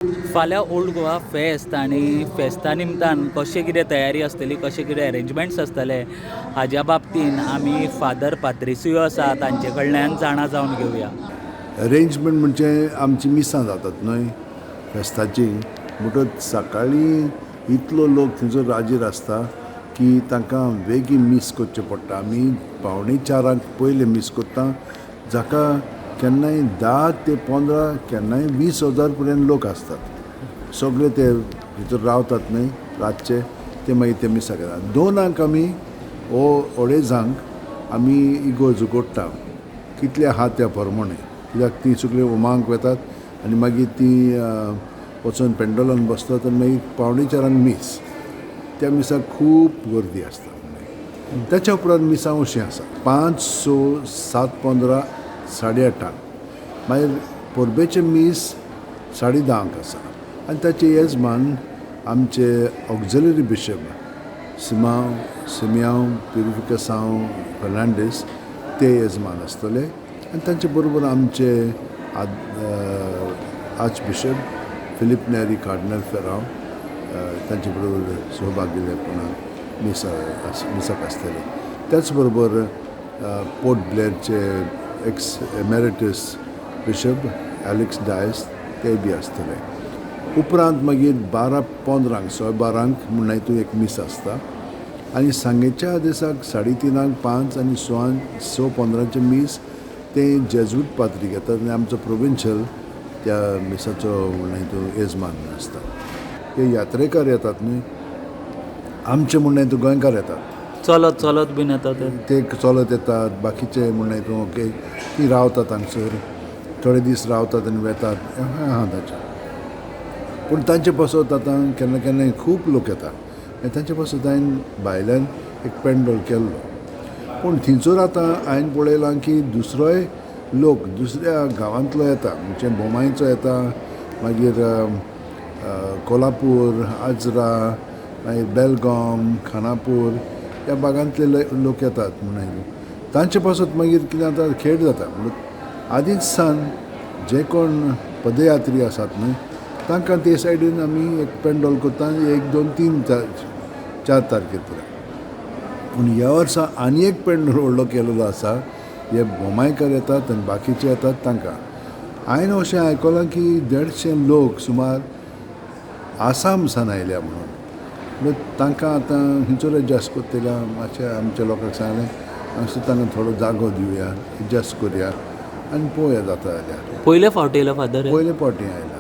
फाल्यां ओल्ड गोवा फेस्त आनी फेस्ता निमतान कशें कितें तयारी आसतली, कशें कितें अरेंजमेंट्स आसतले हाज्या बाबतीन आमी फादर पात्रिसियो आसा तांचे कडल्यान जाणा जावन घेवया. अरेंजमेंट म्हणजे आमची मिसां जातात न्हय फेस्ताची, म्हणटच सकाळीं इतलो लोक थंयसर राजीर आसता की तांकां बेगीन मीस करचें पडटा. आमी 3:45 पयलें मीस करता, जाका केन्नाय 10 ते 15 केन्नाय 20,000 पर्यंत लोक असतात. सगळे ते भितर रावतात न्हय रातचे, ते मागीर ते मिसाक येतात. 2 आमी अडेजांक आमी इगोर्ज उगडटा, कितले आहा त्या प्रमाणे, कित्याक ती सगळी होमांक वेतात आनी मागीर ती वचून पेंडोलान बसतात आनी मागीर 3:45 मीस. त्या मिसाक खूब गर्दी आसता. त्याच्या उपरांत मिसां अशीं आसा 5, 6, 7, 15, 8:30. मागीर परबेचें मीस 10:30 आसा आनी ताचे येजमान आमचे ऑक्झिलरी बिशप सिमियांव प्युरिफिकेसांव फर्नांडीस ते येजमान आसतले आनी तांचे बरोबर आमचे archbishop Filipe Neri cardinal Ferrao तांचे बरोबर सहभागीपणान मिसाक आसतले. त्याच बरोबर पोर्ट ब्लेरचे ex emeritus bishop Alex Dias ते बी आसतले. उपरांत मागीर 12:15 म्हणून हितून एक मीस आसता आनी सांजेच्या दिसाक 3:30, 5 आनी 6:15 मीस ते जेजुईट पाद्री घेतात आनी आमचो प्रोविन्शियल त्या मिसाचो हितून येजमान आसता. ते यात्रेकार येतात न्हय, आमचे म्हणून हितून गोंयकार येतात, चलत बीन येता ते चलत येतात. बाकीचे म्हणून हितून ओके ती रावतात हांगसर, थोडे दीस रावतात आनी वेतात आहा ताचें. पूण तांचे पासत आतां केन्ना केन्नाय खूब लोक येतात आनी तांचे पासत हांवें भायल्यान एक पेंडोल केल्लो. पूण थंयसर आतां हांवें पळयलां की दुसरोय लोक दुसऱ्या गांवांतलो येता, म्हणजे बोमायचो येता, मागीर कोल्हापूर, आजरा, मागीर बेलगाम, खानापूर ह्या भागांतले लोक येतात. म्हणून तांचे पासत मागीर कितें जाता, खेळ जाता. म्हणून आदींच सान जे कोण पदयात्री आसात न्हय तांकां ते सायडीन आमी एक पेंडोल करता 1, 2, 3, 4 तारखेर पर्यंत. पूण ह्या वर्सा आनी एक पेंडोल व्हडलो केलेलो आसा. हे बोमायकार येतात आनी बाकीचे येतात तांकां. हांवें अशें आयकलां की 150 लोक सुमार आसाम सान आयल्या म्हणून. तांकां आतां थंयसर एडजस्ट करतल्या मातशें आमच्या लोकांक सांगलें मातशें तांकां थोडो जागो दिवया, एडजस्ट करया आनी पळोवया जाता जाल्यार. पयले फावट येयलो फादर? पयले फावटी आयला.